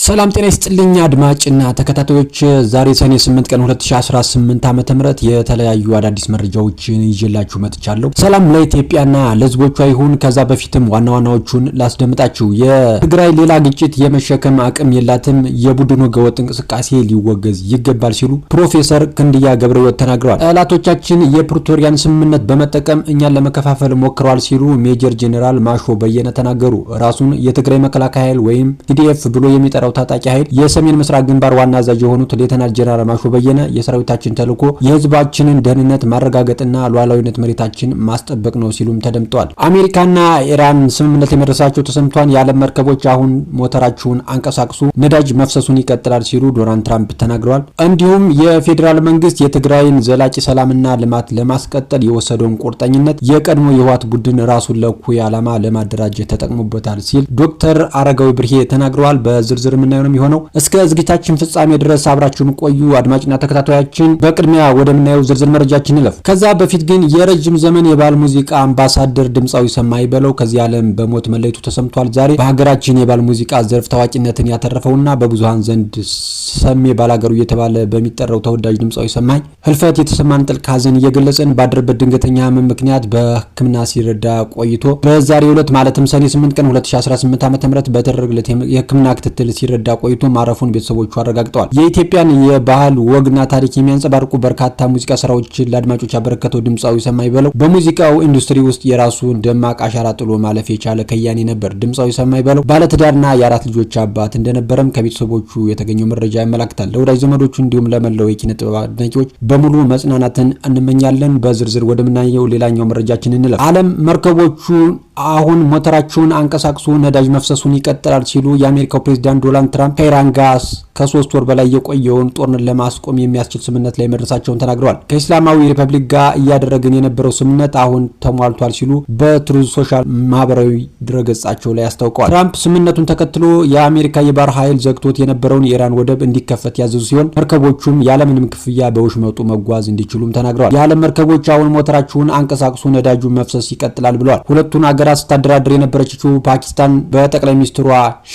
ሰላም ጤና ይስጥልኝ አድማጭና ተከታታዮች ዛሬ ሰኔ 8 ቀን 2018 ዓመተ ምህረት የተለያዩ አዳዲስ መረጃዎችን ይዤላችሁ መጥቻለሁ። ሰላም ለኢትዮጵያና ለሕዝቦቿ ይሁን። ከዛ በፊትም ዋና ዋናዎቹን ላስደምጣችሁ። የትግራይ ሌላ ግጭት የመሸከም አቅም የላትም፣ የቡድኑ ህገወጥ እንቅስቃሴ ሊወገዝ ይገባል ሲሉ ፕሮፌሰር ክንድያ ገብረሕይወት ተናግረዋል። ጠላቶቻችን የፕሪቶሪያን ስምምነት በመጠቀም እኛን ለመከፋፈል ሞክረዋል ሲሉ ሜጀር ጄኔራል ማሾ በየነ ተናገሩ። ራሱን የትግራይ መከላከያ ኃይል ወይም ቲዲኤፍ ብሎ የሚጠራው ታጣቂ ኃይል የሰሜን ምስራቅ ግንባር ዋና አዛዥ የሆኑት ሌተናል ጄኔራል ማሾ በየነ የሰራዊታችን ተልዕኮ የህዝባችንን ደህንነት ማረጋገጥና ሉዓላዊነት መሬታችን ማስጠበቅ ነው ሲሉም ተደምጠዋል። አሜሪካና ኢራን ስምምነት የመድረሳቸው ተሰምቷል። የዓለም መርከቦች አሁን ሞተራቸውን አንቀሳቅሱ፣ ነዳጅ መፍሰሱን ይቀጥላል ሲሉ ዶናልድ ትራምፕ ተናግረዋል። እንዲሁም የፌዴራል መንግስት የትግራይን ዘላቂ ሰላምና ልማት ለማስቀጠል የወሰደውን ቁርጠኝነት የቀድሞ የህወሓት ቡድን ራሱን ለእኩይ ዓላማ ለማደራጀት ተጠቅሞበታል ሲል ዶክተር አረጋዊ ብርሄ ተናግረዋል። በዝርዝር የምናየው ነው የሚሆነው። እስከ ዝግጅታችን ፍጻሜ ድረስ አብራችሁን ቆዩ አድማጭና ተከታታዮቻችን። በቅድሚያ ወደምናየው ዝርዝር መረጃችን እንለፍ። ከዛ በፊት ግን የረጅም ዘመን የባህል ሙዚቃ አምባሳደር ድምጻዊ ሰማይ በለው ከዚህ ዓለም በሞት መለየቱ ተሰምቷል። ዛሬ በሀገራችን የባህል ሙዚቃ ዘርፍ ታዋቂነትን ያተረፈውና በብዙሃን ዘንድ ሰሜ ባላገሩ እየተባለ በሚጠራው ተወዳጅ ድምጻዊ ሰማይ ህልፈት የተሰማን ጥልቅ ሐዘን እየገለጽን ባደረበት ድንገተኛ ህመም ምክንያት በሕክምና ሲረዳ ቆይቶ በዛሬው ዕለት ማለትም ሰኔ 8 ቀን 2018 ዓ.ም በተደረገለት የሕክምና ክትትል ሲረዳ ቆይቶ ማረፉን ቤተሰቦቹ አረጋግጠዋል። የኢትዮጵያን የባህል ወግና ታሪክ የሚያንጸባርቁ በርካታ ሙዚቃ ስራዎችን ለአድማጮች ያበረከተው ድምጻዊ ሰማይ በለው በሙዚቃው ኢንዱስትሪ ውስጥ የራሱን ደማቅ አሻራ ጥሎ ማለፍ የቻለ ከያኒ ነበር። ድምጻዊ ሰማይ በለው ባለትዳርና የአራት ልጆች አባት እንደነበረም ከቤተሰቦቹ የተገኘው መረጃ ያመለክታል። ለወዳጅ ዘመዶቹ እንዲሁም ለመላው የኪነ ጥበብ አድናቂዎች በሙሉ መጽናናትን እንመኛለን። በዝርዝር ወደምናየው ሌላኛው መረጃችን እንለፍ። ዓለም መርከቦቹ አሁን ሞተራቸውን አንቀሳቅሱ፣ ነዳጅ መፍሰሱን ይቀጥላል ሲሉ የአሜሪካው ፕሬዝዳንት ዶናልድ ትራምፕ ከኢራን ጋር ከ3 ወር በላይ የቆየውን ጦርነት ለማስቆም የሚያስችል ስምምነት ላይ መድረሳቸውን ተናግረዋል። ከእስላማዊ ሪፐብሊክ ጋር እያደረግን የነበረው ስምምነት አሁን ተሟልቷል ሲሉ በትሩዝ ሶሻል ማህበራዊ ድረገጻቸው ላይ አስታውቀዋል። ትራምፕ ስምምነቱን ተከትሎ የአሜሪካ የባህር ኃይል ዘግቶት የነበረውን የኢራን ወደብ እንዲከፈት ያዘዙ ሲሆን መርከቦቹም ያለምንም ክፍያ በውሽመጡ መጓዝ እንዲችሉም ተናግረዋል። የዓለም መርከቦች አሁን ሞተራቸውን አንቀሳቅሱ፣ ነዳጁን መፍሰስ ይቀጥላል ብለዋል። ሁለቱን አገራት ስታደራድር የነበረችው ፓኪስታን በጠቅላይ ሚኒስትሯ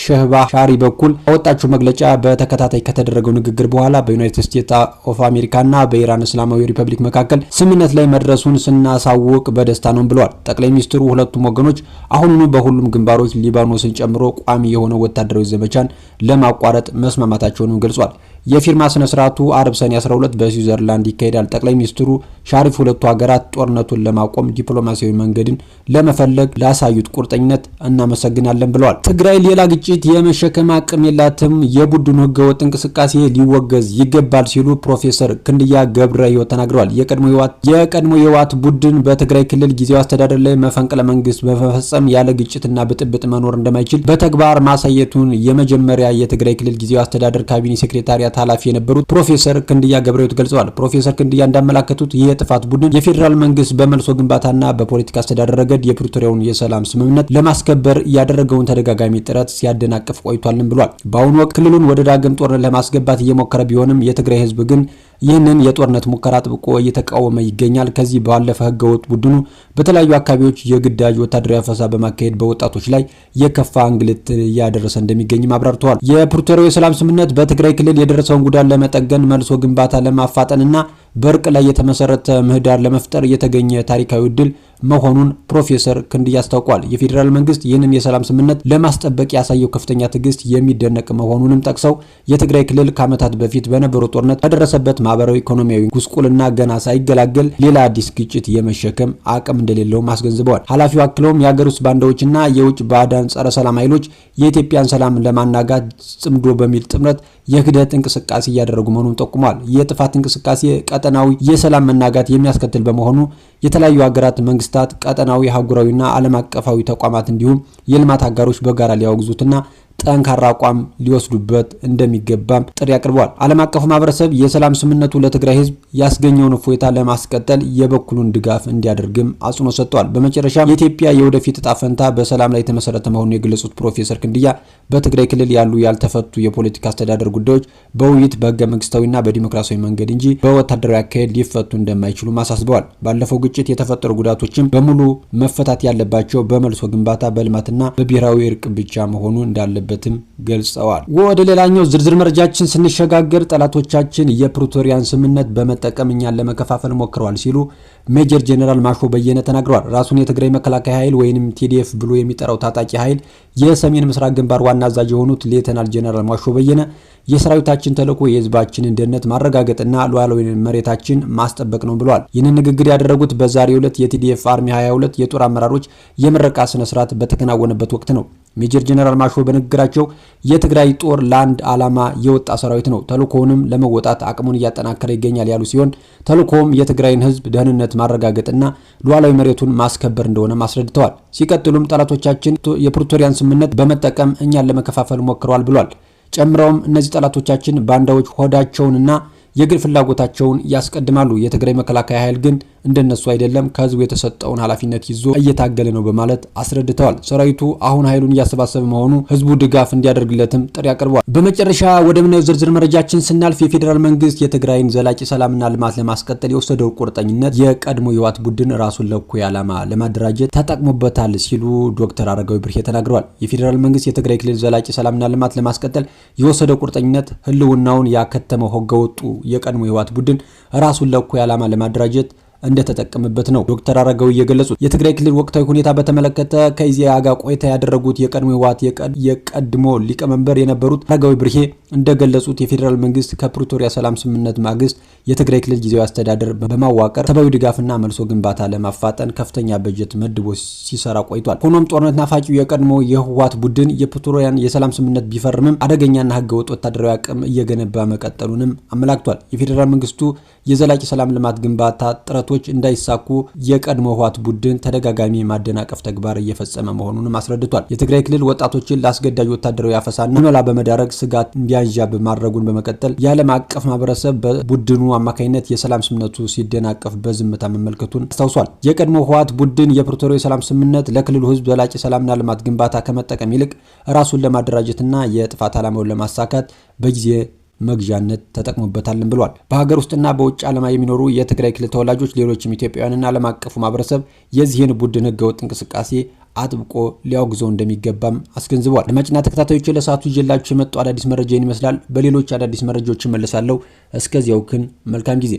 ሸህባዝ ሻሪ በኩል ያወጣችው መግለጫ በተከታታይ ከተደረገው ንግግር በኋላ በዩናይትድ ስቴትስ ኦፍ አሜሪካና በኢራን እስላማዊ ሪፐብሊክ መካከል ስምምነት ላይ መድረሱን ስናሳውቅ በደስታ ነው ብለዋል። ጠቅላይ ሚኒስትሩ ሁለቱም ወገኖች አሁኑኑ በሁሉም ግንባሮች ሊባኖስን ጨምሮ ቋሚ የሆነ ወታደራዊ ዘመቻን ለማቋረጥ መስማማታቸውንም ገልጿል። የፊርማ ስነ ስርዓቱ አርብ ሰኔ 12 በስዊዘርላንድ ይካሄዳል። ጠቅላይ ሚኒስትሩ ሻሪፍ ሁለቱ ሀገራት ጦርነቱን ለማቆም ዲፕሎማሲያዊ መንገድን ለመፈለግ ላሳዩት ቁርጠኝነት እናመሰግናለን ብለዋል። ትግራይ ሌላ ግጭት የመሸከም አቅም የላትም፣ የቡድኑ ህገወጥ እንቅስቃሴ ሊወገዝ ይገባል ሲሉ ፕሮፌሰር ክንድያ ገብረሕይወት ተናግረዋል። የቀድሞ የህወሓት ቡድን በትግራይ ክልል ጊዜያዊ አስተዳደር ላይ መፈንቅለ መንግስት በመፈጸም ያለ ግጭትና ብጥብጥ መኖር እንደማይችል በተግባር ማሳየቱን የመጀመሪያ የትግራይ ክልል ጊዜያዊ አስተዳደር ካቢኔ ሴክሬታሪያት ኃላፊ የነበሩት ፕሮፌሰር ክንድያ ገብረሕይወት ገልጸዋል። ፕሮፌሰር ክንድያ እንዳመላከቱት ይህ የጥፋት ቡድን የፌዴራል መንግስት በመልሶ ግንባታና በፖለቲካ አስተዳደር ረገድ የፕሪቶሪያውን የሰላም ስምምነት ለማስከበር ያደረገውን ተደጋጋሚ ጥረት ሲያደናቅፍ ቆይቷልን ብሏል። በአሁኑ ወቅት ክልሉን ወደ ዳግም ጦርነት ለማስገባት እየሞከረ ቢሆንም የትግራይ ህዝብ ግን ይህንን የጦርነት ሙከራ አጥብቆ እየተቃወመ ይገኛል። ከዚህ ባለፈ ህገወጥ ቡድኑ በተለያዩ አካባቢዎች የግዳጅ ወታደራዊ አፈሳ በማካሄድ በወጣቶች ላይ የከፋ እንግልት እያደረሰ እንደሚገኝም አብራርተዋል። የፕሪቶሪያው የሰላም ስምምነት በትግራይ ክልል የደረሰውን ጉዳት ለመጠገን መልሶ ግንባታ ለማፋጠንና በእርቅ ላይ የተመሰረተ ምህዳር ለመፍጠር የተገኘ ታሪካዊ ዕድል መሆኑን ፕሮፌሰር ክንድያ አስታውቋል። የፌዴራል መንግስት ይህንን የሰላም ስምምነት ለማስጠበቅ ያሳየው ከፍተኛ ትዕግስት የሚደነቅ መሆኑንም ጠቅሰው የትግራይ ክልል ከዓመታት በፊት በነበረው ጦርነት ከደረሰበት ማህበራዊ፣ ኢኮኖሚያዊ ጉስቁልና ገና ሳይገላገል ሌላ አዲስ ግጭት የመሸከም አቅም እንደሌለውም አስገንዝበዋል። ኃላፊው አክለውም የሀገር ውስጥ ባንዳዎችና የውጭ ባዕዳን ጸረ ሰላም ኃይሎች የኢትዮጵያን ሰላም ለማናጋት ጽምዶ በሚል ጥምረት የክህደት እንቅስቃሴ እያደረጉ መሆኑን ጠቁመዋል። የጥፋት እንቅስቃሴ ቀጠናዊ የሰላም መናጋት የሚያስከትል በመሆኑ የተለያዩ ሀገራት መንግስታት፣ ቀጠናዊ፣ አህጉራዊና ዓለም አቀፋዊ ተቋማት እንዲሁም የልማት አጋሮች በጋራ ሊያወግዙትና ጠንካራ አቋም ሊወስዱበት እንደሚገባም ጥሪ አቅርበዋል። ዓለም አቀፉ ማህበረሰብ የሰላም ስምምነቱ ለትግራይ ህዝብ ያስገኘውን እፎይታ ለማስቀጠል የበኩሉን ድጋፍ እንዲያደርግም አጽንኦት ሰጥተዋል። በመጨረሻም የኢትዮጵያ የወደፊት ዕጣ ፈንታ በሰላም ላይ የተመሰረተ መሆኑን የገለጹት ፕሮፌሰር ክንድያ በትግራይ ክልል ያሉ ያልተፈቱ የፖለቲካ አስተዳደር ጉዳዮች በውይይት በህገ መንግስታዊና በዲሞክራሲያዊ መንገድ እንጂ በወታደራዊ አካሄድ ሊፈቱ እንደማይችሉ አሳስበዋል። ባለፈው ግጭት የተፈጠሩ ጉዳቶችም በሙሉ መፈታት ያለባቸው በመልሶ ግንባታ፣ በልማትና በብሔራዊ እርቅ ብቻ መሆኑ እንዳለበት እንዳለበትም ገልጸዋል። ወደ ሌላኛው ዝርዝር መረጃችን ስንሸጋገር ጠላቶቻችን የፕሪቶሪያን ስምምነት በመጠቀም እኛን ለመከፋፈል ሞክረዋል ሲሉ ሜጀር ጄኔራል ማሾ በየነ ተናግረዋል። ራሱን የትግራይ መከላከያ ኃይል ወይንም ቲዲኤፍ ብሎ የሚጠራው ታጣቂ ኃይል የሰሜን ምስራቅ ግንባር ዋና አዛዥ የሆኑት ሌተናል ጄኔራል ማሾ በየነ የሰራዊታችን ተልዕኮ የህዝባችንን ደህንነት ማረጋገጥና ሉዓላዊ መሬታችን ማስጠበቅ ነው ብለዋል። ይህንን ንግግር ያደረጉት በዛሬው ዕለት የቲዲኤፍ አርሚ 22 የጦር አመራሮች የምረቃ ስነ ስርዓት በተከናወነበት ወቅት ነው። ሜጀር ጄኔራል ማሾ በንግግራቸው የትግራይ ጦር ለአንድ ዓላማ የወጣ ሰራዊት ነው፣ ተልዕኮውንም ለመወጣት አቅሙን እያጠናከረ ይገኛል ያሉ ሲሆን ተልዕኮውም የትግራይን ህዝብ ደህንነት ማረጋገጥና ሉዓላዊ መሬቱን ማስከበር እንደሆነ አስረድተዋል። ሲቀጥሉም ጠላቶቻችን የፕሪቶሪያን ስምምነት በመጠቀም እኛን ለመከፋፈል ሞክረዋል ብሏል። ጨምረውም እነዚህ ጠላቶቻችን ባንዳዎች ሆዳቸውንና የግል ፍላጎታቸውን ያስቀድማሉ። የትግራይ መከላከያ ኃይል ግን እንደነሱ አይደለም፣ ከህዝቡ የተሰጠውን ኃላፊነት ይዞ እየታገለ ነው በማለት አስረድተዋል። ሰራዊቱ አሁን ኃይሉን እያሰባሰበ መሆኑ ህዝቡ ድጋፍ እንዲያደርግለትም ጥሪ አቅርቧል። በመጨረሻ ወደምናየው ዝርዝር መረጃችን ስናልፍ የፌዴራል መንግስት የትግራይን ዘላቂ ሰላምና ልማት ለማስቀጠል የወሰደው ቁርጠኝነት የቀድሞ የህወሓት ቡድን ራሱን ለእኩይ ዓላማ ለማደራጀት ተጠቅሞበታል ሲሉ ዶክተር አረጋዊ ብርሄ ተናግረዋል። የፌዴራል መንግስት የትግራይ ክልል ዘላቂ ሰላምና ልማት ለማስቀጠል የወሰደው ቁርጠኝነት ህልውናውን ያከተመው ህገወጡ የቀድሞ የህወሓት ቡድን ራሱን ለእኩይ ዓላማ ለማደራጀት እንደተጠቀመበት ነው ዶክተር አረጋዊ የገለጹት። የትግራይ ክልል ወቅታዊ ሁኔታ በተመለከተ ከኢዜአ ጋር ቆይታ ያደረጉት የቀድሞ ህወሓት የቀድሞ ሊቀመንበር የነበሩት አረጋዊ ብርሄ እንደገለጹት የፌዴራል መንግስት ከፕሪቶሪያ ሰላም ስምምነት ማግስት የትግራይ ክልል ጊዜያዊ አስተዳደር በማዋቀር ሰብአዊ ድጋፍና መልሶ ግንባታ ለማፋጠን ከፍተኛ በጀት መድቦ ሲሰራ ቆይቷል። ሆኖም ጦርነት ናፋቂው የቀድሞ የህወሓት ቡድን የፕሪቶሪያን የሰላም ስምምነት ቢፈርምም አደገኛና ህገወጥ ወታደራዊ አቅም እየገነባ መቀጠሉንም አመላክቷል። የፌዴራል መንግስቱ የዘላቂ ሰላም ልማት ግንባታ ጥረቶች እንዳይሳኩ የቀድሞ ህወሓት ቡድን ተደጋጋሚ ማደናቀፍ ተግባር እየፈጸመ መሆኑንም አስረድቷል። የትግራይ ክልል ወጣቶችን ለአስገዳጅ ወታደራዊ አፈሳና ምልመላ በመዳረግ ስጋት እንዲያንዣብ ማድረጉን በመቀጠል የዓለም አቀፍ ማህበረሰብ በቡድኑ አማካኝነት የሰላም ስምምነቱ ሲደናቀፍ በዝምታ መመልከቱን አስታውሷል። የቀድሞ ህወሓት ቡድን የፕሪቶሪያ የሰላም ስምምነት ለክልሉ ህዝብ ዘላቂ ሰላምና ልማት ግንባታ ከመጠቀም ይልቅ ራሱን ለማደራጀትና የጥፋት ዓላማውን ለማሳካት በጊዜ መግዣነት ተጠቅሞበታልን ብሏል። በሀገር ውስጥና በውጭ ዓለም የሚኖሩ የትግራይ ክልል ተወላጆች፣ ሌሎችም ኢትዮጵያውያንና ዓለም አቀፉ ማህበረሰብ የዚህን ቡድን ህገወጥ እንቅስቃሴ አጥብቆ ሊያወግዘው እንደሚገባም አስገንዝቧል። አድማጭና ተከታታዮች ለሰዓቱ ይዤላችሁ የመጣው አዳዲስ መረጃ ይመስላል። በሌሎች አዳዲስ መረጃዎች እመለሳለሁ። እስከዚያው ግን መልካም ጊዜ